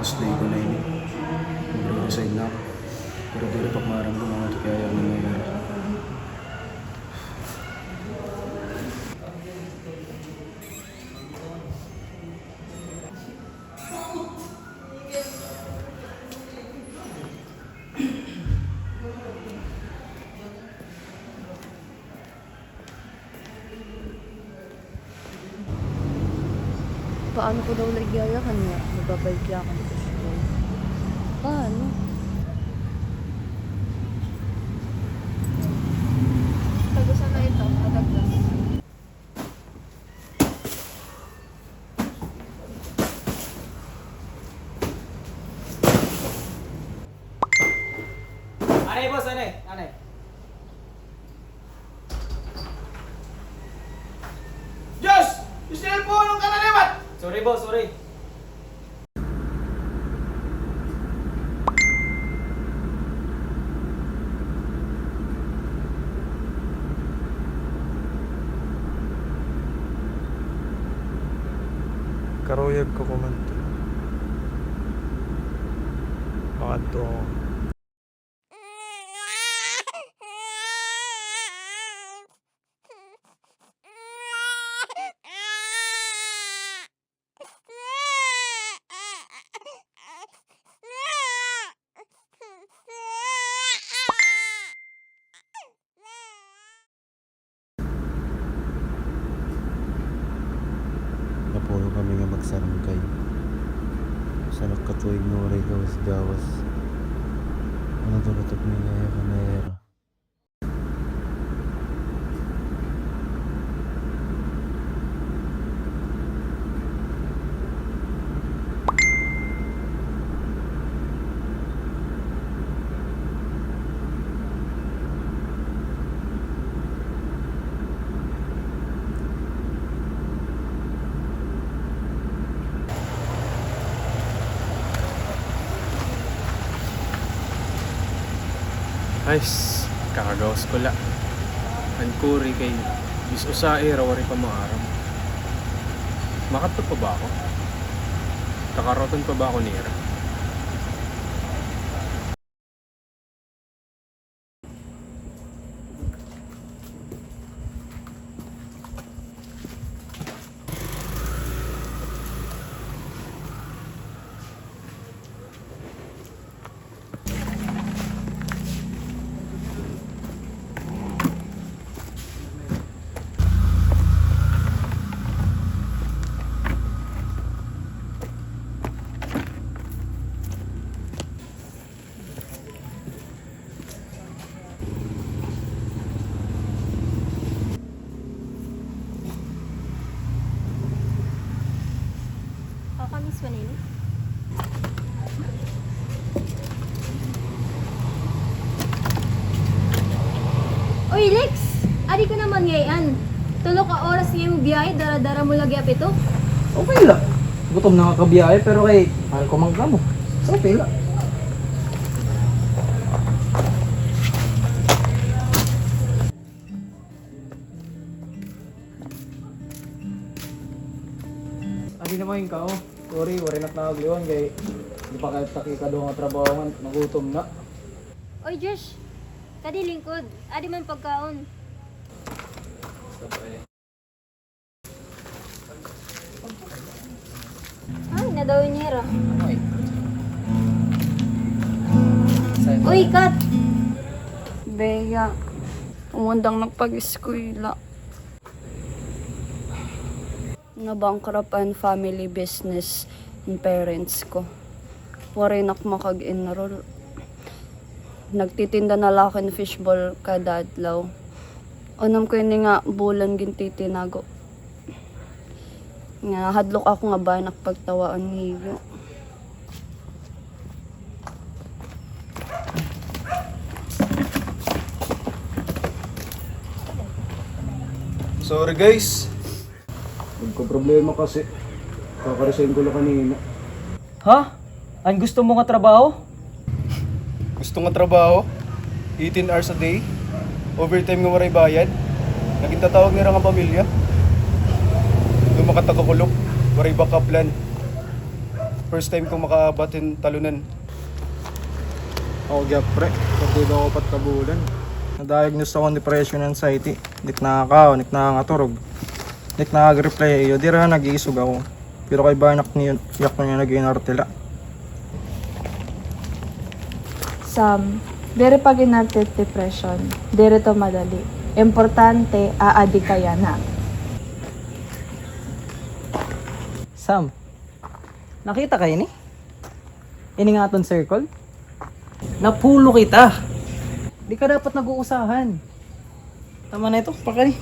last day ko na yun. Magre-resign na ako. Pero di rin pagmaramdaman at kaya yung nangyayari. Paano ko daw nagyayakan niya? Nagbabalik yakan sa school. Paano? Tagusan na ito, adagdas. Anay, boss, anay, anay. Diyos! Yung cellphone ng kanalimat! Sorry, boss, sorry. Karoyag ko kumanto. Makanto ako. Napuno kami nga magsarangkay. Sa nagkatuig na walay gawas-gawas. Ano tulutok ni Naya Kanayera. Guys, kakagawas ko la. Ang kuri kay bis usae rawari pa maaram. Makatot pa ba ako? Kakaroton pa ba ako nira? Kakamiss pa nini? Oy, Lex! Adi ko naman ngayon. Tulo ka oras ngayon mo biyahe, dara-dara mo lagi apito. Okay lang. Gutom na nga kabiyahe, pero kay mahal ko mang kamo. So, okay lang. Adi naman yung kao. Sorry, wari na nakagliwan kay di pa kahit takika doon nga trabaho nga, nagutom na. Oy, Josh! Kadi lingkod. Adi man pagkaon. Ay, nadawin niya ra. Ay. Uy, Kat! Beya, umundang nagpag-eskwela. Nabankrupt ang family business ng parents ko. Waray nak makag-enroll. Nagtitinda na lang ako ng fishball kada adlaw. Unam ko yun nga bulan gintitinago. Nga hadlok ako nga ba nakapagtawaan niyo. Sorry guys. Problema kasi. Kakaresign ko lang kanina. Ha? Ang gusto mo nga trabaho? Gusto nga trabaho? 18 hours a day? Overtime nga waray bayad? Naging tatawag nila nga pamilya? Doon makatagakulok? Waray backup plan? First time ko makabatin talunan. Ako gyap pre, pagod ako pat kabulan. Na-diagnose ako ng depression and anxiety. Dik nakakaw, dik nakakaturog. Dik nakag-reply iyo, di ra nag-iisog ako. Pero kay banak niyo, yak ko niya nag-inartila. Sam, dere pag inartet depression, dere to madali. Importante, aadi kaya na. Sam, nakita kayo ni? Ini nga aton circle? Napulo kita. Di ka dapat nag-uusahan. Tama na ito,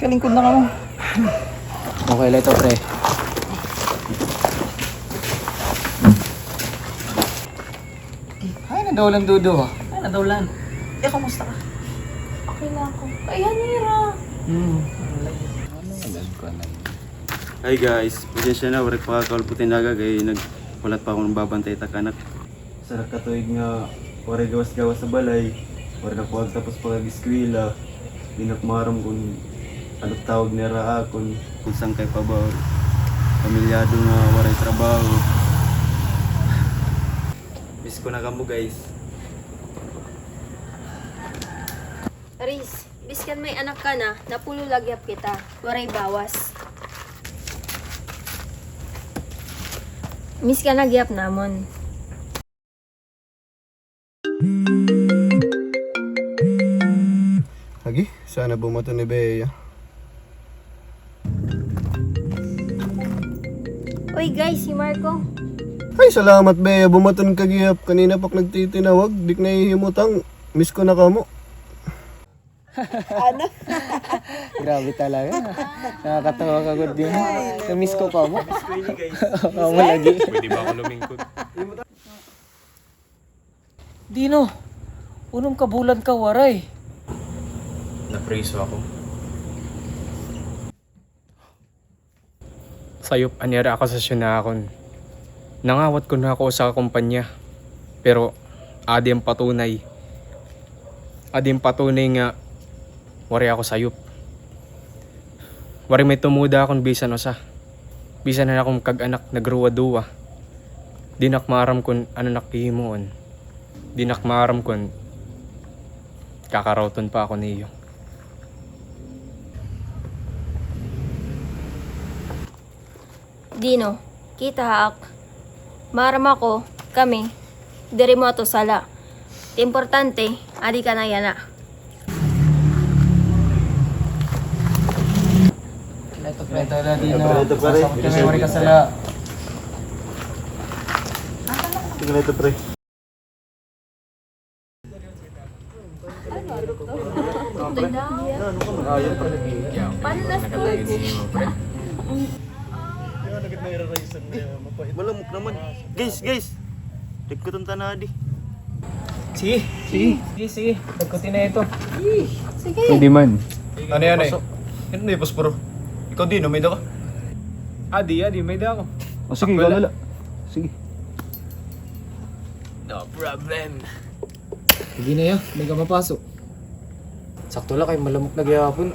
kalingkod na ka mo. Okay lang ito pre. Ay, nadawalan dudo. Ay, nadawlan. Kamusta ka? Okay lang ako. Kaya nira. Hi guys, pasensya na, warik pa kakalputin naga kay nagkulat pa akong babantay takanak. Sa nakatuig nga, warik gawas-gawas sa balay, warik na po tapos pag-eskwela, di nakmaram kung ano tawag nira akon, kung saan kay pabaw, pamilyado nga waray trabaho. Miss ko na kamo guys. Aris, biskan may anak ka na, napulo lagyap kita. Waray bawas. Miss ka nagyap namon. Lagi, sana bumato ni Bea. Uy guys, si Marco. Ay, salamat Bea, bumaton kagihap. Kanina pak nagtitinawag, dik na ihimutang. Miss ko na kamo. Grabe talaga. Nakakatawa ka good din. Na-miss ko pa mo. Oo mo lagi. Pwede ba ako lumingkod? Dino, unong kabulan ka waray. Napreso ako. Sayop, anyara ako sa syunakon. Nangawat ko na ako sa kumpanya. Pero, adi ang patunay. Adi ang patunay nga, wari ako sayop. Wari may tumuda akong bisan o sa. Bisan na akong kag-anak nagruwa-duwa. Di nakmaram kun ano nakihimoon. Di nakmaram kun kakaroton pa ako niyo. Dino, kita haak. Maram ako, kami, diri mo ato sala. Importante, adi ka na yana. Ito na Dino. Ito pare. Kami wari ka sala. Tingnan ito pre. Paano na Malamok naman. Guys. Dagkutan tanadi. Sige. Pagkutin na ito. Pwede man. Ano yan eh? Ano na yung pasporo? Ikaw din, may ka? Adi, may da ako. O sige, ikaw lala. Sige. No problem. Sige na yan. May ka mapasok. Sakto lang kay malamok na gyapon.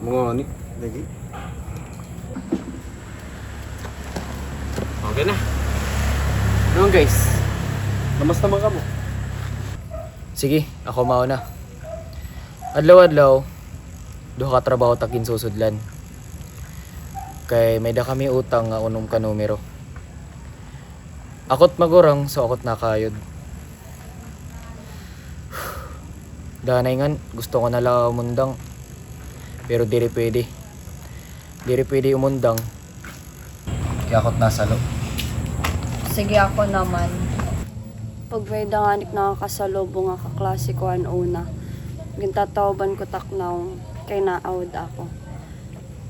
Mga ani. Lagi. Okay na. Ano guys? Kamusta naman ka mo? Sige, ako mauna. Adlaw-adlaw, duha ka trabaho takin susudlan. Kay may da kami utang nga unom ka numero. Akot magurang, so akot nakayod. Danay ngan, gusto ko nala umundang. Pero diri pwede. Diri pwede umundang. Kaya akot nasalo. Sige ako naman. Pag may danganik nakakasalubong nga kaklase ko ang una, gintatawaban ko taknaw kay naawad ako.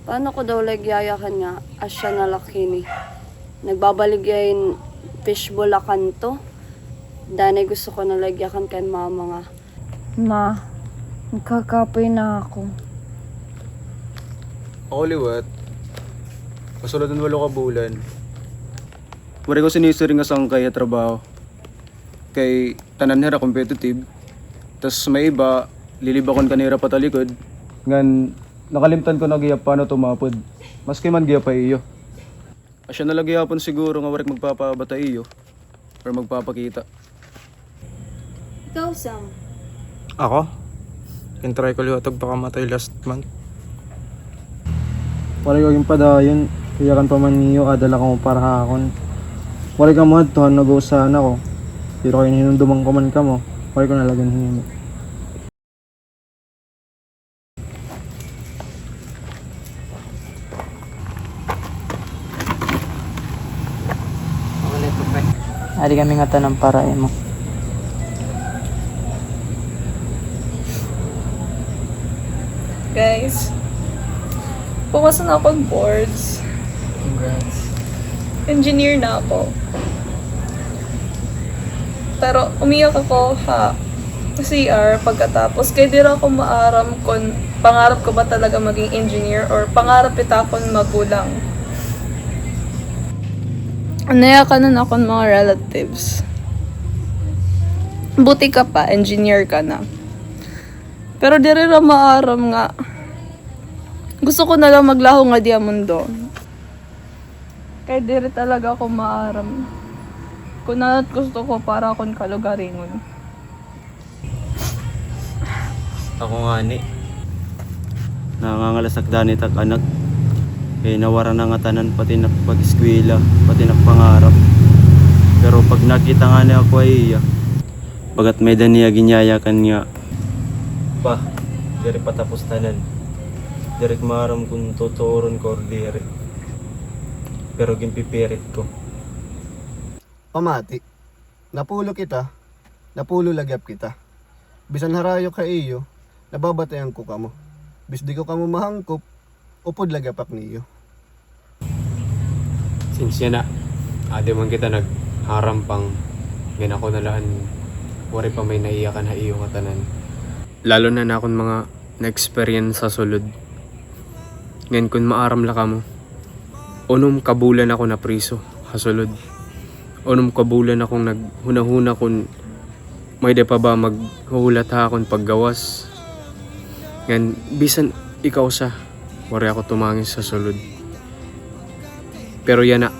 Paano ko daw lagyayakan nga asya na laki ni? Nagbabaligayin fishbowl akan to. Danay gusto ko na lagyakan kay mama nga. Ma, nagkakapoy na ako. Ako liwat. Kasulad ng 8 ka bulan. Wari ko sinisiri nga sang kaya trabaho. Kay tanan nira competitive. Tas may iba, lilibakon kanira patalikod. Ngan, nakalimtan ko na giyap paano tumapod. Maski man giyap pa iyo. Asya na lagi hapon siguro nga warik magpapabata iyo. or magpapakita. Ikaw, Sam. Ako? Intry ko liwatog pa kamatay last month. Wala ko yung padayon. Kaya kan pa man niyo, adala ko para hakon. Wala ka mo tuhan nag-uusahan ako. Pero kayo hinundumang ko man ka mo. Wala ko nalagan hinimo. Wala ito, pre. Ari kami nga tanang para mo. Guys, pumasok na akong boards. Congrats. Engineer na ako. Pero umiyak ako sa CR pagkatapos. Kaya di rin ako maaram kung pangarap ko ba talaga maging engineer or pangarap ita akong magulang. Nayakan na ako ng mga relatives. Buti ka pa, engineer ka na. Pero di rin maaram nga. Gusto ko na lang maglaho nga diya mundo. Kaya di rin talaga ako maaram. Kung na't gusto ko para akong kalugaringon. Ako nga ni. Nangangalasag danit ak anak. Kaya nawara na nga tanan pati nakapag-eskwela, pati nakpangarap. Pero pag nakita nga niya ako ay iya. Bagat may daniya ginyayakan nga. Pa, diri patapos tanan. Diri maram kung tuturon ko or diri. Pero gimpipirit ko. Pamati, napulo kita, napulo lagyap kita. Bisan harayo ka iyo, nababatayan ko kamo. Bis di ko kamo mahangkop, upod lagyapak niyo. Since yan na, ade man kita nagharam pang ginako na laan. Wari pa may naiyakan ha iyo katanan. Lalo na akong mga na-experience sa sulod. Ngayon kung maaram la ka mo, unom kabulan ako na priso, hasulod. Unom kabulan akong naghunahuna kung may de pa ba maghuhulat ha akong paggawas. Ngayon, bisan ikaw sa, wari ako tumangis sa sulod. Pero yan na,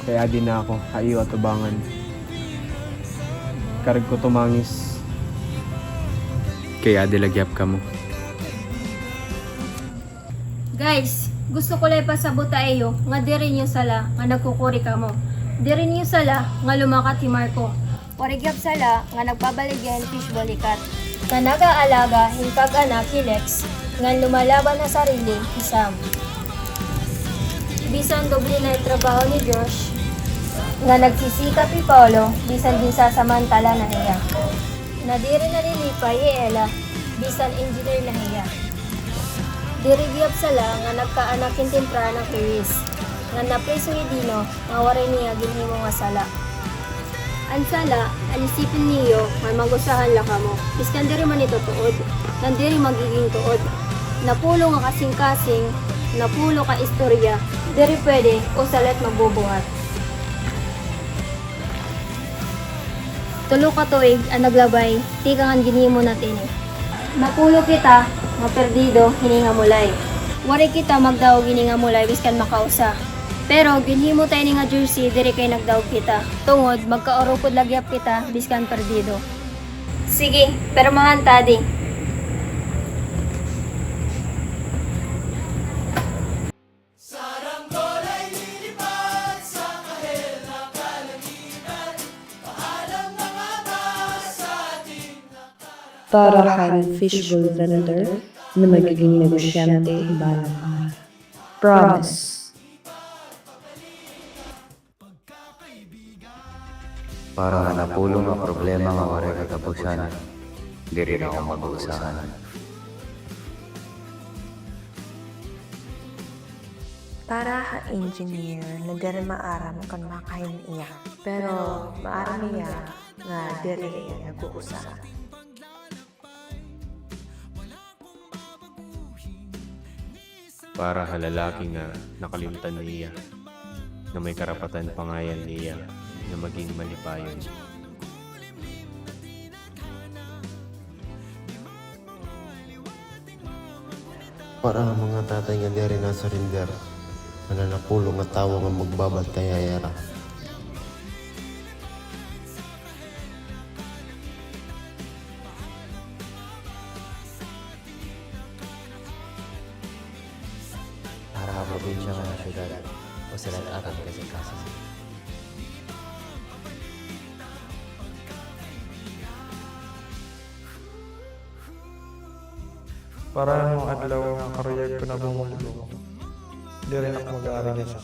kaya din na ako, hayo at ubangan. Karag ko tumangis. Kaya dilagyap ka mo. Guys, gusto ko lang pasabot tayo nga diri niyo sala nga nagkukuri ka mo. Diri niyo sala nga lumakat si Marco. Warigyap sala nga nagpabaligyan fishball ikat. Nga nag-aalaga hinkag anak ni Lex nga lumalaban na sarili ni Sam. Bisan doble na yung trabaho ni Josh nga nagsisikap ni Paolo bisan din sa samantala na hiya. Nadiri na nilipay ni Ella bisan engineer na hiya. Dirigyap sala nga nagkaanakin temprano kay Riz nga napreso ni Dino nga waray niya ginhimo nga sala. Ang sala, alisipin niyo nga magusahan la kamo. Biskan diri man ito tuod, nandiri magiging tuod. Napulo nga kasing-kasing, napulo ka istorya, diri pwede o salat magbubuhat. Tulo ka tuig ang naglabay, tigang ang ginhimo natin eh. Napulo kita, nga perdido, hininga mulay. Wari kita magdaw gininga mulay, biskan makausa. Pero ginhimo tayo ni nga jersey, diri kay nagdaog kita. Tungod, magkaorupod lagyap kita, biskan perdido. Sige, pero mahantadi. Tarahan fishbowl vendor na magiging negosyante balang araw. Promise. Para nga napulong ang problema nga wari katapusan, di rin ako mag-uusahan. Para ha engineer na diri maaram kan makain iya. Pero maaram iya nga diri iya nag-uusahan. Para halalaki nga nakalimutan niya na may karapatan pangayan niya na maging malipayon. Para ang mga tatay nga diri na surrender, mananapulo nga tawo nga magbabad kay ayara. sila at kasi kasi. Para nung adlaw nga karuyag ko na bumulong. Di rin ako mag-aaral niya.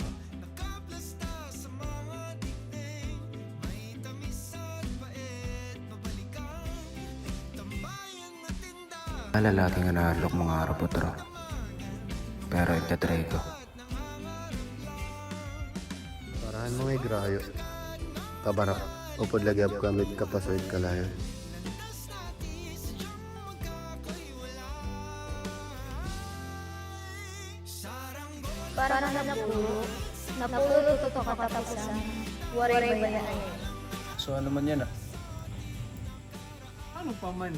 Lalaki nga nalok mga araw po tro. Pero itatry ko. Parahan mo ngay grayo. Kabarak, upod lagyap kamit kapasoid kalayan. Para napulo to katapusan. Waray bayaan. So ano man yan ah? Ano pa man?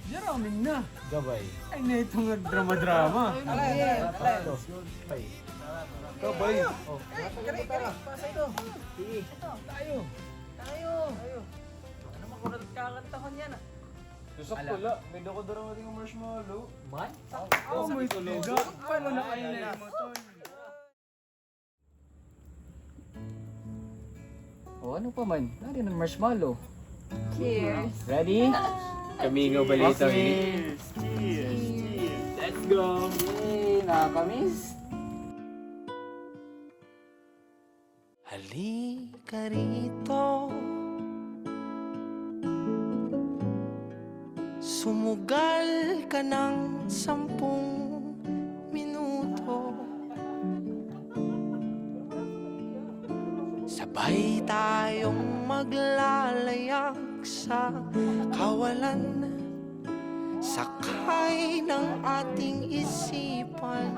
Yaraming na. Gabay. Ay na itong drama-drama. Gabay. Susak pala. May dako darang ating marshmallow. Oh my God. Paano na kayo na mo to? O ano pa man? Nari ng marshmallow. Cheers! Ready? Kamingaw balita ini. Let's go. Yay! Nakakamiss. Halika rito. Sumugal ka ng 10 minuto. Sabay tayong maglalayag sa kawalan. Sakay ng ating isipan.